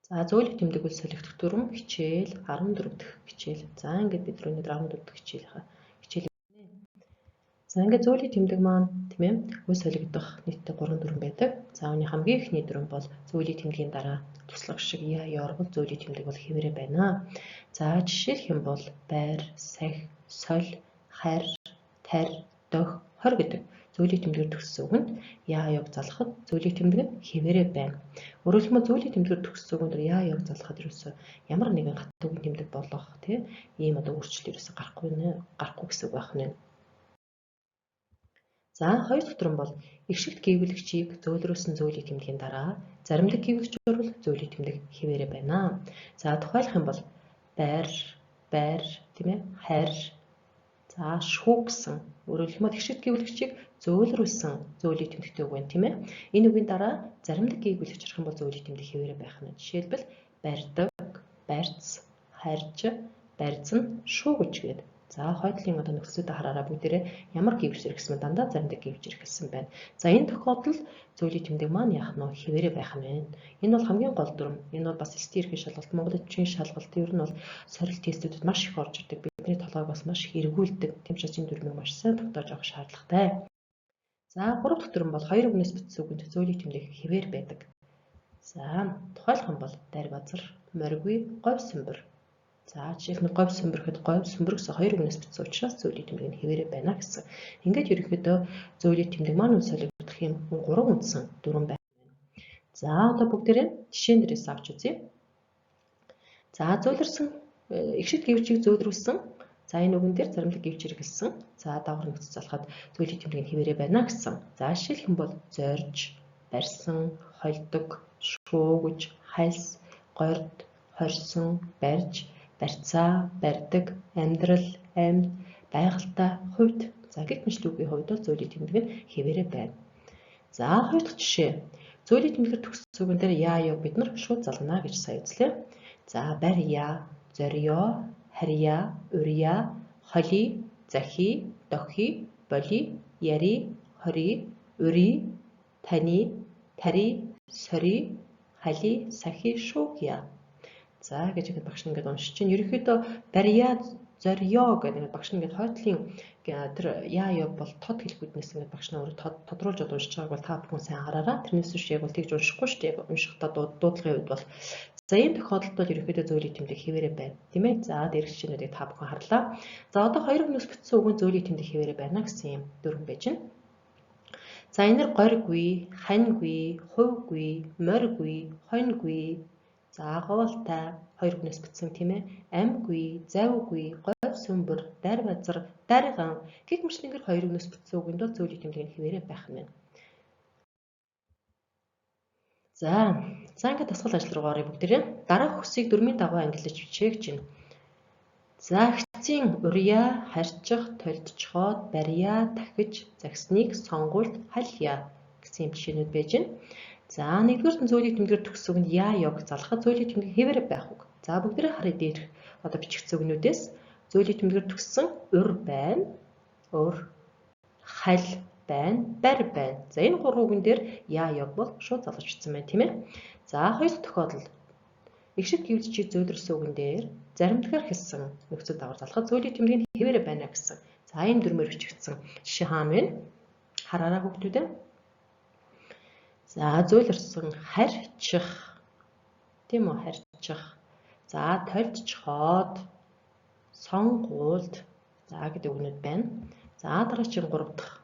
За зөөлөн тэмдэг үл солигдох дүрм хичээл 14 дахь хичээл. За ингээд бид өнөөдөр 14 дахь хичээл. За ингээд зөөлөн тэмдэг маань тийм ээ үл солигдох нийтдээ 3 дүрм байдаг. За үүний хамгийн ихний дүрм бол зөөлөн тэмдгийн дараа туслах шиг яа орвол зөөлөн тэмдэг бол хэвээрээ байна. За жишээлх юм бол байр, сахи, соль, харь, тарь, дох, хорь гэдэг зөөлөн тэмдгээр төгссөн үгэнд яа залахад зөөлөн тэмдэг нь хэвээрээ байна. Өөрөөр хэлбэл зөөлөн тэмдгээр төгссөн үгэнд яа залахад ерөөсөө ямар нэгэн хат үгийн тэмдэг болох тийм ийм өөрчлөлт ерөөсөө гарахгүй гэсэн үг байх нь. За хоёр дахь дүрм бол эгшигт гээгүүлэгчийг зөөлрүүлсэн зөөлөн тэмдгийн дараа заримдаг гээгүүлэгч орвол зөөлөн тэмдэг хэвээрээ байна. За тухайлах юм бол байр тийм ээ харь за шүү гэсэн өөрөөр хэлбэл эгшигт гээгүүлэгчийг зөөлрүүлсэн зөөлөн тэмдэгтэй үг байна тийм ээ. Энэ үгийн дараа заримдаг гээгүүлэгч орох юм бол зөөлөн тэмдэг хэвээрээ байх нь. Жишээлбэл барьдаг, барьц, харьж, барьцан, шүүгэж гэдэг. За хойдлын нөхцөлөд хараараа бүгдээрээ ямар гэвч ирэх гэсэн дандаа заримдаг гэвч ирэх гэсэн байна. За энэ тохиолдолд зөөлөн тэмдэг маань яах нь хэвээрээ байх нь байна. Энэ бол хамгийн гол дүрм. Энэ бол бас стил эрхийн шалгалт, Монгол бичгийн шалгалт ер нь бол сорилт тестүүдэд маш их орж ирдэг. Бидний толгойг бас маш их эргүүлдэг. Тийм учраас энэ дүрмийг маш сайн тогтоож авах шаардлагатай. За гурав дахь дүрм бол хоёр үгнээс бүтсэн үгэнд зөөлөн тэмдэг хэвээр байдаг. За тухайлах юм бол дарь базар, моргүй, говь сүмбэр. За жишээлбэл говь сүмбэр гэхэд говь сүмбэр гэсэн хоёр үгнээс бүтсэн учраас зөөлөн тэмдэг нь хэвээрээ байна гэсэн. Ингээд ерөнхийдөө зөөлөн тэмдэг маань үл солигдох юм 3 үндсэн дүрм байна. За одоо бүгдээрээ жишээн дээрээс авч үзье. За зөөлрсөн эгшигт гэвчийг зөөлрүүлсэн. За энэ үгэн дээр заримдаг гэвч хэрэгэлсэн. За даавар нөхцөл залахад зөөлөн тэмдэг нь хэвээрээ байна гэсэн. За жишээлх юм бол зорж, барьсан, хольдог, шуугж, хальс, горд, хорьсон, барьж, барьцаа, барьдаг, амьдрал, амьд, байгальтай, хувьд. За гэх мэт үгийн хувьд бол зөөлөн тэмдэг нь хэвээрээ байна. За хоёр дахь жишээ. Зөөлөн тэмдгээр төгссөн үгэн дээр яаг бид нар шууд залгана гэж сая үзлээ. За барья, зорьё, харья, урья, холий, захий, дохий, болий, яри, хорий, урий, таны, тари, сорий, халий, сахий, шүүгья. За гэж ингээд багш ингээд уншиж чинь ерөнхийдөө барья, зорьё гэдэг багш ингээд хойдлын тэр яа бол тод хэлбэрнээс ингээд багш нар тодруулж уншиж байгааг бол та бүхэн сайн хараараа. Тэрнээс биш яг бол тэгж уншихгүй шүү дээ. Уншихдаа дуудлагын үед бол за энэ тохиолдолд бол ерөнхийдөө зөөлөн тэмдэг хэвээрээ байна. Тийм ээ. За дээрх жишээнүүдийг та бүхэн харлаа. За одоо хоёр үгнээс бүтсэн үгэн зөөлөн тэмдэг хэвээрээ байна гэсэн юм дүрм байж байна. За энэр горьгүй, ханьгүй, хувьгүй, морьгүй, хоньгүй. За говьалтай хоёр үгнээс бүтсэн тийм ээ. Амьгүй, завгүй, говь сүмбэр, дарь базар, дарган гэх мэт ингээд хоёр үгнээс бүтсэн үгэнд бол зөөлөн тэмдэг нь хэвээрээ байх нь. За ингээд дасгал ажил руу оръё бүгдээрээ. Дараах хөсийг дөрмийн дагуу ангилж бичээгч байна. За хэцийн урья, харьчих, тольдчхоод, барья, тахиж, загсныг сонгуульд халья гэсэн юм жишээнүүд байж байна. За нэгдүгээр нь зөөлөн тэмдгээр төгссөн үгэнд яаг залахад зөөлөн тэмдэг хэвээрээ байх үг. За бүгдээрээ харъя дээрх одоо бичигдсэн үгнүүдээс зөөлөн тэмдгээр төгссөн ур байна, халь байна, барь байна. За энэ гурван үгэн дээр яаг бол шууд залгаж бичсэн байна тийм ээ. За хоёр дахь тохиолдол эгшигт гэвчийг зөөлрсөн үгэн дээр заримдгаар хэлсэн нөхцөл даавар залахад зөөлөн тэмдэг нь хэвээрээ байна гэсэн. За энэ дүрмээр бичигдсэн жишээ хаана вэ? Хараараа хүүхдүүд. За зөөлрсөн харьчих. Тийм үү? Харьчих. За тольдчхоод, сонгуульд. За гэдэг үгнүүд байна. За дараагийн 3 дахь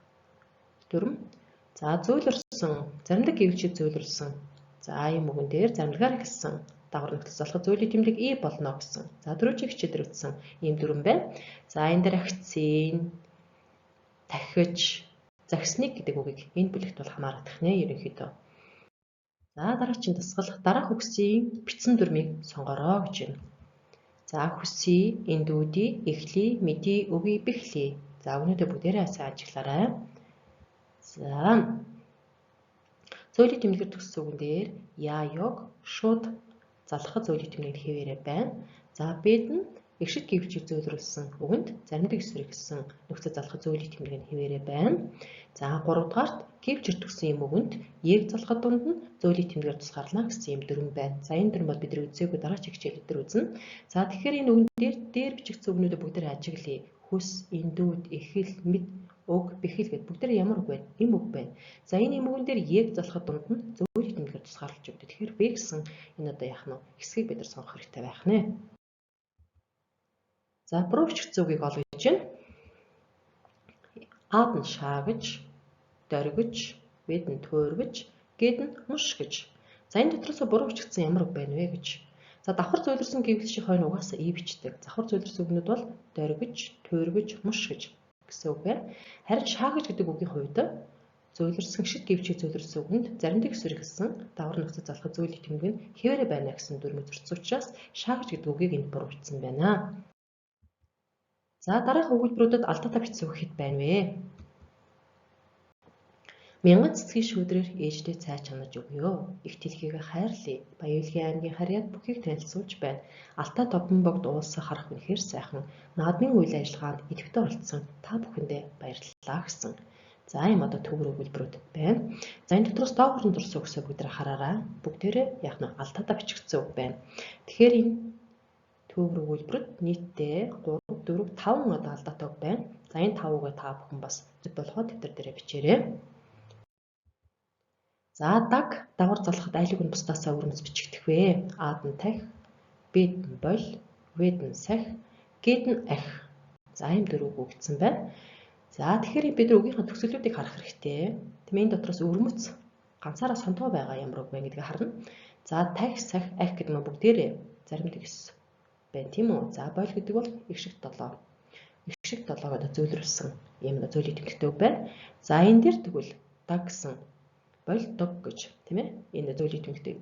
дүрм. За зөөлрсөн заримдаг гэвчийг зөөлрсөн. За ийм үгэн дээр заримдгаар хэлсэн даавар нөхцөл залахад зөөлөн тэмдэг и болно гэсэн. За дөрөвжиг хичээлээр үтсэн ийм дүрм байна. За энэ дээр агцын, тахиж, загсныг гэдэг үгийг энэ бүлэгт бол хамаарах нэ ерөнхийдөө. За дараагийн дасгал дараах үгсийн бичсэн дүрмийг сонгороо гэж байна. За хүсье, эндүүдий, эхлий, мэдий, өгий, бэхлий. За өгнүүдээ бүгдээрээ сайн ажиглаарай. За зөөлөн тэмдгээр төгссөн үгэн дээр яаг шууд залахад зөөлөн тэмдэг хэвээрээ байна. За бид нь Игшид гэвчийг зөвлөрүүлсэн үгэнд заримдаа эсрэг гэсэн нөхцөл залхах зөвлөлийн тэмдэг нь хэвээрээ байна. За 3 дугаарт гэвч иртгсэн юм үгэнд яг залхах дунд нь зөвлөлийн тэмдгээр тусгаарлана гэсэн юм дүрм байна. За энэ дүрм бол бид үзээгүй дараач хичээлүүд дээр үзнэ. За тэгэхээр энэ үгэн дээр бичигдсэн үгнүүдийг бүгдээр ажиглая. Хүс, эндүүд, эхэл, мэд, уг, бэхэл гэд бүгдээр ямар үг байна? Им үг байна. За энэ им үгэн дээр яг залхах дунд нь зөвлөлийн тэмдгээр тусгаарлаж өгдөг. Тэгэхээр бэ гэсэн энэ одоо яах нь хэсгийг бид нар сонгох хэрэгтэй байх нэ. За буруу бичигдсэн үгийг олгож байна. Аад нь шаагж, доргиж, вэд нь туурвж, гэд нь муш гэж. За энэ дотроос буруу бичигдсэн ямар үг байна вэ гэж. За давхар зөвлөрсөн гэвлэл шиг хойно угаасаа и бичдэг. Давхар зөвлөрсөн үгнүүд бол доргиж, туурвж, муш гэж гэсэн үг байна. Харин шаагж гэдэг үгийн хувьд зөвлөрсөн гişid гэвчийг зөвлөрсөн үгэнд заримдаа эсрэг гэсэн давхар нөхцөл залхах зөвлөлийн тэмдэг нь хэвээрээ байна гэсэн дүрмийг зөрчсөн учраас шаагж гэдэг үгийг энд буруу бичсэн байна. За дараах өгүүлбэрүүдэд алдаатай бичсэн үг хэд байна вэ? Мянган цэцгийн шүүдрээр ээждээ цай чанаж өгөө. Их дэлхийг хайрлая. Баяуулгийн аймгийн харьяат бүхийг танилцуулж байна. Алтай товбон богд уулсаа харах үнэхээр сайхан. Наадмын үйл ажиллагаанд идэвхтэй оролцсон та бүхэндээ баярлалаа гэсэн. За ийм одоо төгөр өгүүлбэрүүд байна. За энэ дотроос доогуур нь дурсан үгсээ бүгдээ хараарай. Бүгдээрээ яг нь алдаатай бичигдсэн үг байна. Тэгэхээр энэ төгөр өгүүлбэрүүд нийтдээ 3, 4, 5 одоо алдаатай үг байна. За энэ 5 үгээ та бүхэн бас зөв болохоо тэмдэг дээрээ бичээрэй. За даг давар залхахад айлыг нь бусдаасаа өрөмс бичигдэх вэ? Аад нь тахь, бэд нь бол, вэд нь сахь, гэд нь ахь. За ийм дөрөв үг өгсөн байна. За тэгэхээр бид үгийнхаа төгсгөлүүдийг харах хэрэгтэй. Тэмээ энэ дотроос өрмөц ганцаараа сонтоо байгаа ямар үг вэ гэдгийг харна. За тахь, сахь, ахь гэдэг нь бүгдээрээ заримдаа гэсэн байна тийм үү? За бойл гэдэг бол их шиг 7. Их шиг 7-г одоо зөвлөрүүлсэн юм да зөвлөлийн тэмдэгтэй үг байна. За энэ дээр тэгвэл даг гэсэн бойл дог гэж тийм ээ. Энэ зөвлөлийн тэмдэгтэй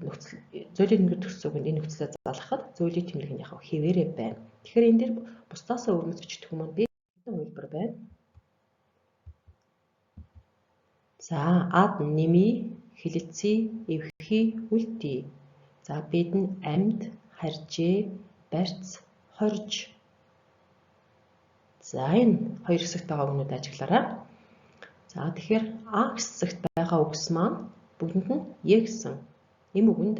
нөхцөл зөвлөлийн тэмдэг төгссөн үгэнд энэ нөхцөлөд залгахад зөвлөлийн тэмдэг нь яг хэвээрээ байна. Тэгэхээр энэ дээр бусдаасаа өрмөц бичдэг юм би хувилбар байна. За ад ними, хилэлцээ, эвхий, үлдээ. За бид нь амьд, харжээ, барьц, хорж. За энэ хоёр хэсэгт байгаа үгнүүд ажиглаарай. За тэгэхээр А хэсэгт байгаа үгс маань бүгдэнд нь егсэн. Эм үгэнд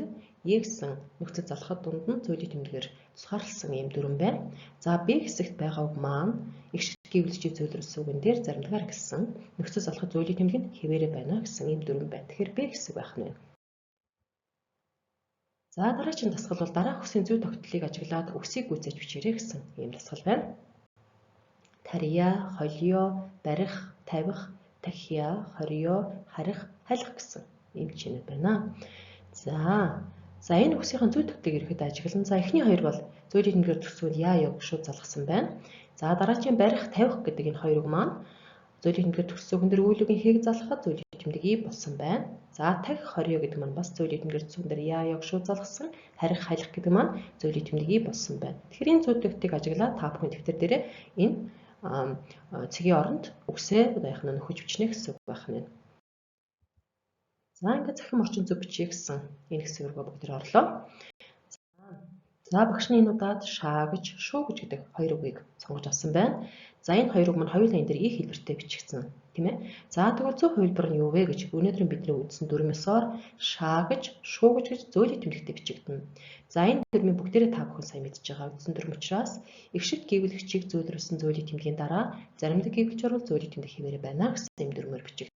егсэн нөхцөл залхахад дунд нь зөвлөлийн тэмдгээр тусгаарласан юм дүрм байна. За Б хэсэгт байгаа үг маань их шиг гэвлэлчийг зөвлөрсөн үгэн дээр заримдгаар гэсэн нөхцөл залхах зөвлөлийн тэмдэг нь хэвээрээ байна гэсэн юм дүрм байна. Тэгэхээр Б хэсэг байх нь байна. За дараагийн дасгал бол дараах үгсийн зүй тогтолцоог ажиглаад үгсийг гүйцээж бичээрэй гэсэн ийм дасгал байна. Тарья, холио, барих, тавих, тахья, хорио, харих, халих гэсэн ийм жишээнүүд байна. За энэ үгсийн зүй тогтолцоог ирэхэд ажиглан. За эхний хоёр бол зөвлөлийн тэмдгээр төгсгөл яа яг шууд залгасан байна. За дараагийн барих, тавих гэдэг энэ хоёр үг маань зөвлөлийн тэмдгээр төгссөн үгэн дээр үйл үгийн хийг залгахад зөвлөлийн тэмдэг И болсон байна. За тахих, хорио гэдэг маань бас зөвлөлийн тэмдгээр төгссөн үгэн дээр яа яг шууд залгасан. Харих, халих гэдэг маань зөвлөлийн тэмдэг И болсон байна. Тэгэхээр энэ зүй тогтолцоог ажиглаад та бүхэн дэвтэр дээр энэ цэгийн оронд үгсээ одоо яах нь нөхөж бичнэ гэсэн үг байх нь. За ингээд захим орчин зөв бичье гэсэн энэ хэсэг рүү бүгд орлоо. За багшны энэ удаад шаагж, шуугж гэдэг хоёр үгийг сонгож авсан байна. За энэ хоёр үг маань хоёулаа энэ дээр И хэлбэртэй бичигдсэн тийм ээ. За тэгвэл зөв хувилбар нь юу вэ гэж өнөөдөр бидний үзсэн дүрмээсээр шаагж, шуугж гэж зөвлөлийн тэмдэгтээ бичигдэнэ. За энэ дүрмийн бүгдээрээ та бүхэн сайн мэдж байгаа үзсэн дүрм учраас их шиг гэвлэгчийг зөвлөрсөн зөвлөлийн тэмдгийн дараа заримдаа гэвлэж орвол зөвлөлийн тэмдэг хэвээрээ байна гэсэн юм дүрмээр бичигдэнэ.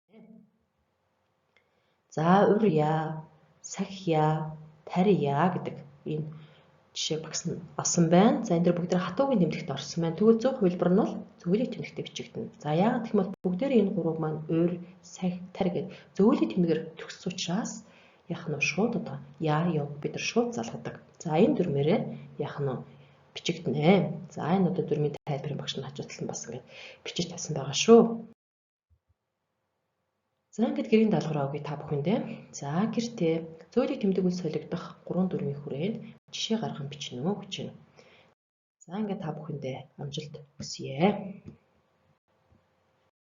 За урья, сахья, тарья гэдэг энэ жишээ багс нь авсан байна. За энэ дээр бүгд хатуугийн тэмдэгт орсон байна. Тэгвэл зөв хувилбар нь бол зөвлөлийн тэмдэгтээ бичигдэнэ. За яагаад гэх юм бол бүгдээр энэ гурав маань уур, сахь, тар гэдэг зөвлөлийн тэмдгээр төгссөн учраас яах нь шууд одоо яа яг бид нар шууд залгадаг. За энэ дүрмээрээ яах нь бичигдэнэ. За энэ одоо дүрмийн тайлбарын багш нь хажуудлан бас ингээд бичиж тавьсан байгаа шүү. За ингээд гэрийн даалгавраа өгье та бүхэндээ. За гэртээ зөвлөлийн тэмдэг үл солигдох 3 дүрмийн хүрээнд жишээ гарган бичнэ үү гэж байна. За ингээд та бүхэндээ амжилт хүсье.